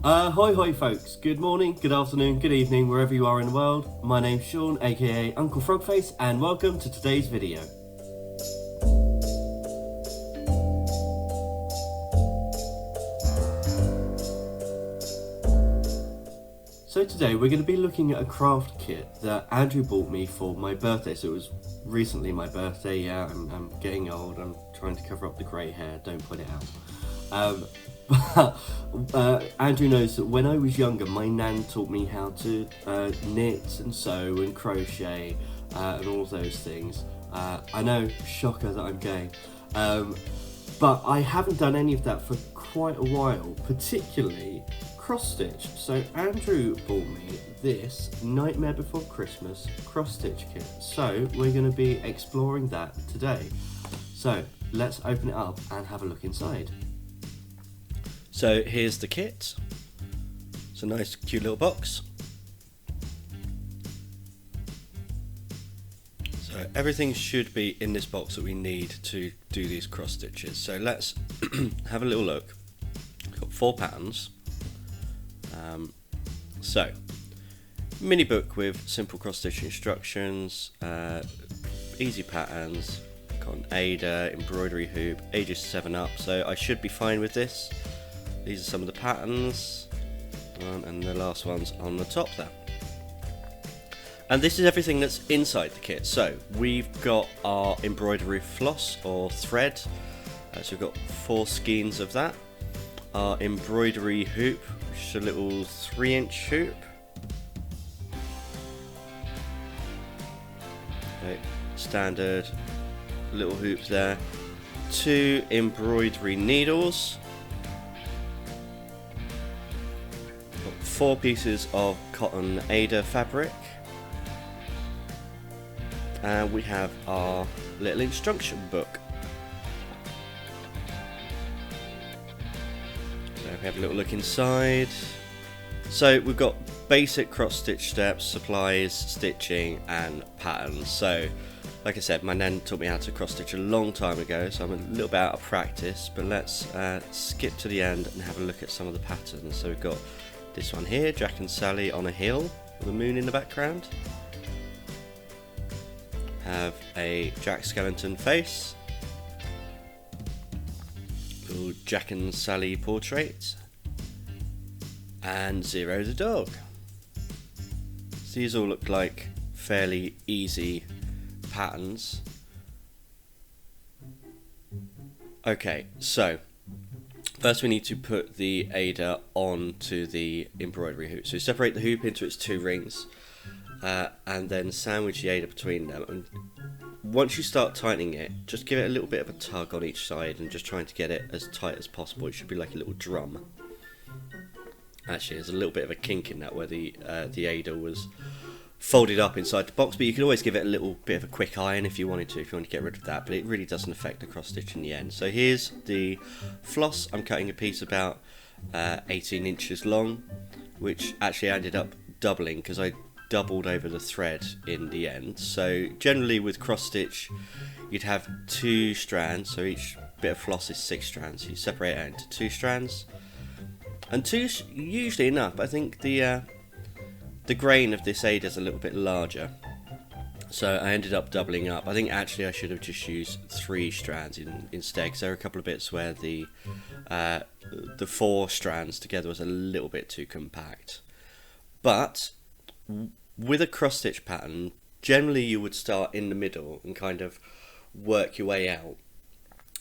Hoi hoi folks, good morning, good afternoon, good evening, wherever you are in the world. My name's Sean, aka Uncle Frogface, and welcome to today's video. So today we're going to be looking at a craft kit that Andrew bought me for my birthday. So it was recently my birthday. Yeah, I'm getting old, I'm trying to cover up the grey hair, don't put it out. Andrew knows that when I was younger, my nan taught me how to knit and sew and crochet and all those things. I know, shocker that I'm gay, but I haven't done any of that for quite a while, particularly cross stitch. So Andrew bought me this Nightmare Before Christmas cross stitch kit. So we're going to be exploring that today. So let's open it up and have a look inside. So here's the kit. It's a nice cute little box. So everything should be in this box that we need to do these cross stitches. So let's have a little look. We've got 4 patterns. So mini book with simple cross stitch instructions, easy patterns, got an Ada, embroidery hoop, ages 7 up, so I should be fine with this. These are some of the patterns, and the last one's on the top there. And this is everything that's inside the kit. So we've got our embroidery floss or thread, so we've got 4 skeins of that. Our embroidery hoop, which is a little 3-inch hoop. Okay, standard little hoops there. 2 embroidery needles. 4 pieces of cotton Ada fabric, and we have our little instruction book. So we have a little look inside. So we've got basic cross stitch steps, supplies, stitching and patterns. So like I said, my nan taught me how to cross stitch a long time ago, so I'm a little bit out of practice, but let's skip to the end and have a look at some of the patterns. So we've got this one here, Jack and Sally on a hill with a moon in the background. Have a Jack skeleton face. Little Jack and Sally portrait. And Zero the dog. So these all look like fairly easy patterns. Okay, so first we need to put the Ada onto the embroidery hoop. So separate the hoop into its 2 rings and then sandwich the Ada between them. And once you start tightening it, just give it a little bit of a tug on each side and just trying to get it as tight as possible. It should be like a little drum. Actually, there's a little bit of a kink in that where the Ada was folded up inside the box, but you can always give it a little bit of a quick iron if you wanted to, if you want to get rid of that, but it really doesn't affect the cross stitch in the end. So here's the floss. I'm cutting a piece about 18 inches long, which actually ended up doubling because I doubled over the thread in the end. So generally with cross stitch you'd have 2 strands, so each bit of floss is 6 strands. You separate it into 2 strands, and 2's usually enough, but I think the grain of this Ada is a little bit larger, so I ended up doubling up. I think actually I should have just used 3 strands instead, because there are a couple of bits where the 4 strands together was a little bit too compact. But with a cross stitch pattern, generally you would start in the middle and kind of work your way out.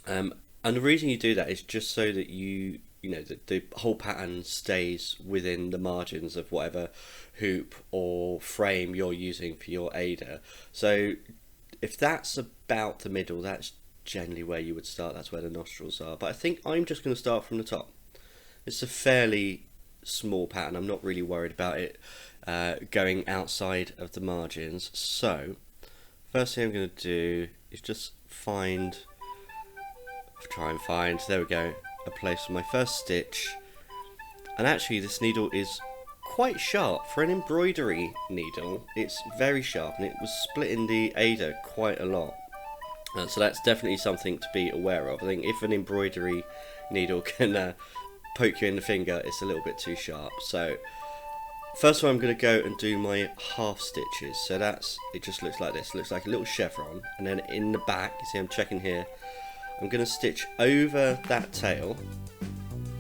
And the reason you do that is just so that you know the whole pattern stays within the margins of whatever hoop or frame you're using for your Ada. So if that's about the middle, that's generally where you would start. That's where the nostrils are. But I think I'm just going to start from the top. It's a fairly small pattern. I'm not really worried about it going outside of the margins. So first thing I'm going to do is just try and find, there we go, a place for my first stitch. And actually this needle is quite sharp for an embroidery needle. It's very sharp, and it was splitting the Ada quite a lot. So that's definitely something to be aware of. I think if an embroidery needle can poke you in the finger, it's a little bit too sharp. So first one, I'm going to go and do my half stitches. So it just looks like this. It looks like a little chevron, and then in the back, you see I'm checking here, I'm going to stitch over that tail.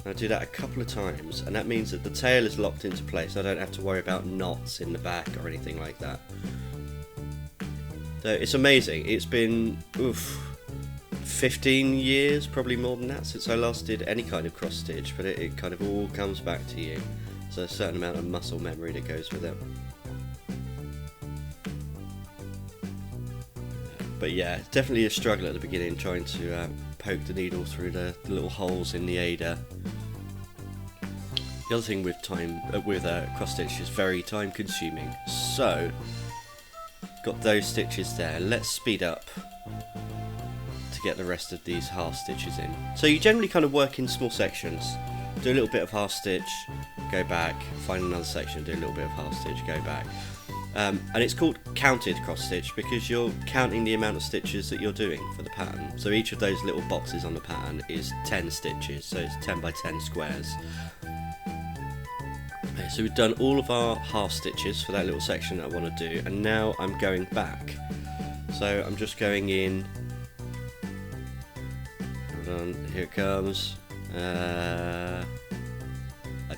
I'll do that a couple of times, and that means that the tail is locked into place. I don't have to worry about knots in the back or anything like that. So it's amazing. It's been 15 years, probably more than that, since I last did any kind of cross stitch, but it kind of all comes back to you. So a certain amount of muscle memory that goes with it. But yeah, definitely a struggle at the beginning trying to poke the needle through the little holes in the Ada. The other thing with cross stitch is very time consuming. So got those stitches there. Let's speed up to get the rest of these half stitches in. So you generally kind of work in small sections. Do a little bit of half stitch, go back, find another section, do a little bit of half stitch, go back. And it's called counted cross stitch because you're counting the amount of stitches that you're doing for the pattern. So each of those little boxes on the pattern is 10 stitches, so it's 10 by 10 squares. Okay, so we've done all of our half stitches for that little section that I want to do, and now I'm going back. So I'm just going in. Hold on, here it comes. I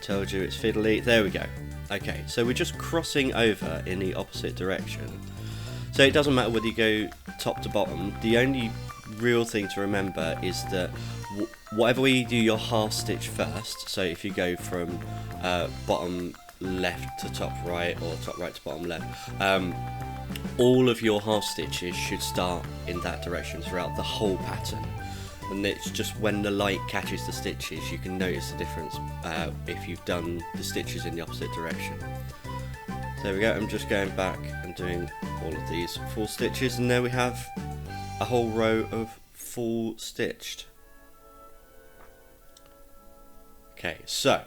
told you it's fiddly. There we go. Okay, so we're just crossing over in the opposite direction. So it doesn't matter whether you go top to bottom. The only real thing to remember is that whatever way you do your half stitch first, so if you go from bottom left to top right or top right to bottom left, all of your half stitches should start in that direction throughout the whole pattern. And it's just when the light catches the stitches you can notice the difference if you've done the stitches in the opposite direction. So there we go, I'm just going back and doing all of these full stitches, and there we have a whole row of full stitched. Okay, so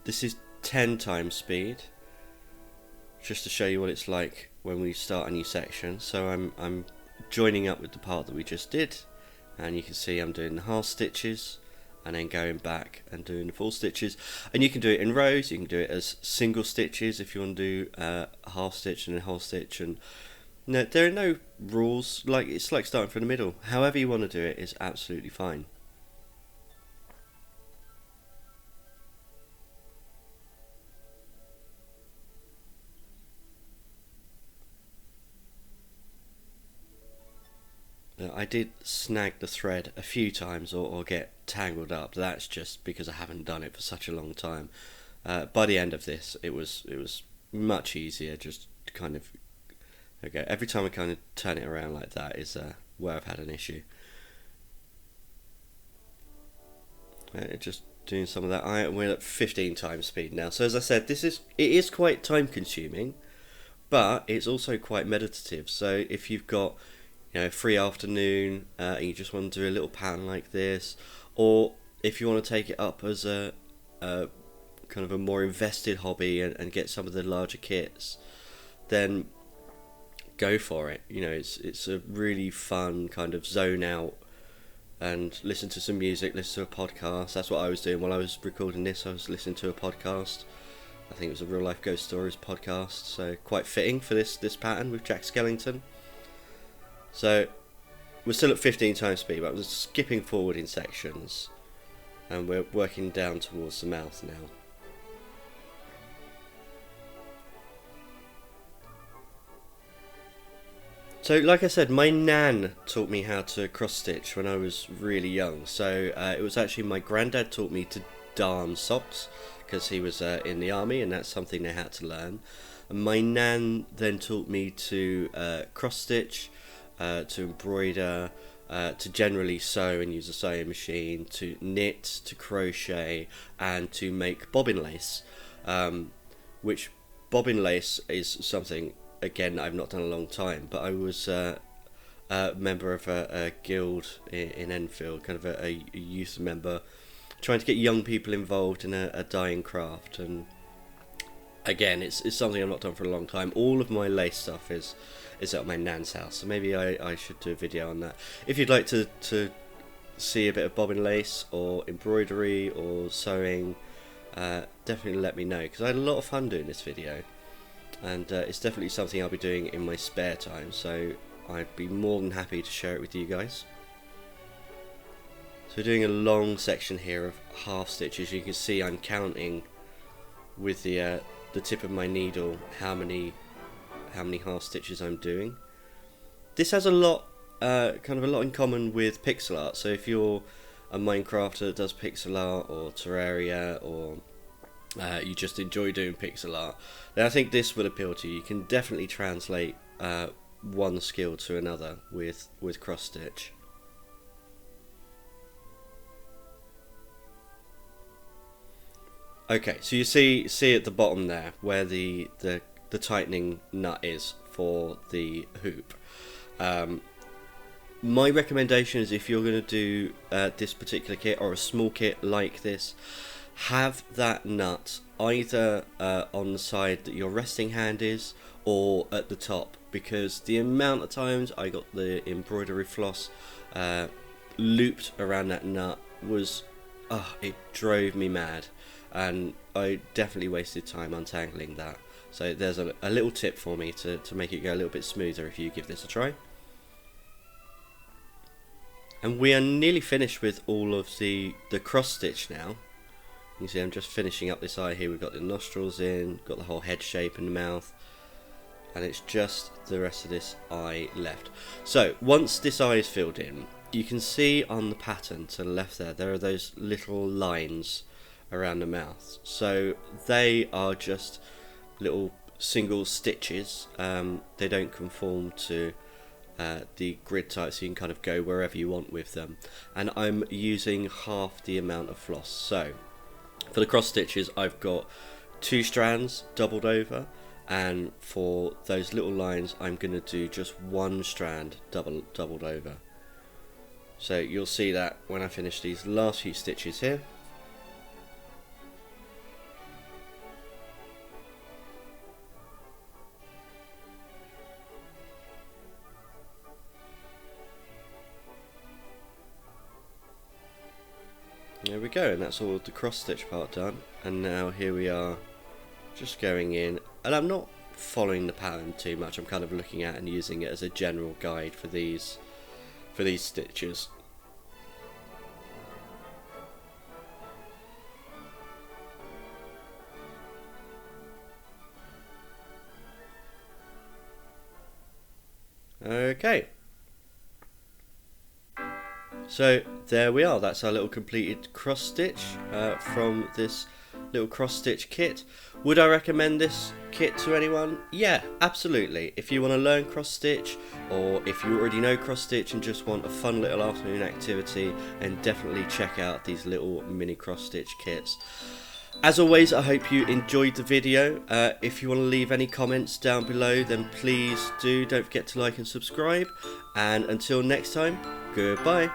this is 10 times speed, just to show you what it's like when we start a new section. So I'm joining up with the part that we just did, and you can see I'm doing the half stitches and then going back and doing the full stitches, and you can do it in rows, you can do it as single stitches if you want to do half stitch and then whole stitch, and no, there are no rules. Like, it's like starting from the middle. However you want to do it is absolutely fine. I did snag the thread a few times or get tangled up. That's just because I haven't done it for such a long time. By the end of this, it was much easier. Just kind of every time I kind of turn it around like that is where I've had an issue. Just doing some of that. We're at 15 times speed now. So as I said, it is quite time consuming, but it's also quite meditative. So if you've got free afternoon and you just want to do a little pattern like this, or if you want to take it up as a kind of a more invested hobby and get some of the larger kits, then go for it. It's a really fun kind of zone out and listen to some music, listen to a podcast. That's what I was doing while I was recording this. I was listening to a podcast. I think it was a Real Life Ghost Stories podcast, so quite fitting for this pattern with Jack Skellington. So we're still at 15 times speed, but we're skipping forward in sections, and we're working down towards the mouth now. So like I said, my nan taught me how to cross stitch when I was really young. So it was actually my granddad taught me to darn socks because he was in the army, and that's something they had to learn. And my nan then taught me to cross stitch, to embroider, to generally sew and use a sewing machine, to knit, to crochet, and to make bobbin lace, which bobbin lace is something, again, I've not done a long time, but I was a member of a guild in Enfield, kind of a youth member, trying to get young people involved in a dyeing craft. And again, it's something I've not done for a long time. All of my lace stuff is at my nan's house, so maybe I should do a video on that. If you'd like to see a bit of bobbin lace or embroidery or sewing, definitely let me know, because I had a lot of fun doing this video, and it's definitely something I'll be doing in my spare time, so I'd be more than happy to share it with you guys. So we're doing a long section here of half stitches. You can see I'm counting with the tip of my needle how many half stitches I'm doing. This has a lot, kind of a lot in common with pixel art. So if you're a Minecrafter that does pixel art or Terraria, or you just enjoy doing pixel art, then I think this would appeal to you. You can definitely translate one skill to another with cross stitch. Okay, so you see at the bottom there where the tightening nut is for the hoop. My recommendation is, if you're going to do this particular kit or a small kit like this, have that nut either on the side that your resting hand is or at the top, because the amount of times I got the embroidery floss looped around that nut was, it drove me mad, and I definitely wasted time untangling that. So there's a little tip for me to make it go a little bit smoother if you give this a try. And we are nearly finished with all of the cross stitch now. You can see I'm just finishing up this eye here. We've got the nostrils in, got the whole head shape and the mouth, and it's just the rest of this eye left. So once this eye is filled in, you can see on the pattern to the left there are those little lines around the mouth. So they are just little single stitches. They don't conform to the grid type, so you can kind of go wherever you want with them. And I'm using half the amount of floss. So for the cross stitches, I've got 2 strands doubled over, and for those little lines I'm going to do just 1 strand doubled over. So you'll see that when I finish these last few stitches here. There we go, and that's all the cross stitch part done. And now here we are, just going in, and I'm not following the pattern too much. I'm kind of looking at and using it as a general guide for these stitches. Okay. So there we are, that's our little completed cross stitch from this little cross stitch kit. Would I recommend this kit to anyone? Yeah, absolutely. If you want to learn cross stitch, or if you already know cross stitch and just want a fun little afternoon activity, then definitely check out these little mini cross stitch kits. As always, I hope you enjoyed the video. If you want to leave any comments down below, then please do. Don't forget to like and subscribe. And until next time, goodbye.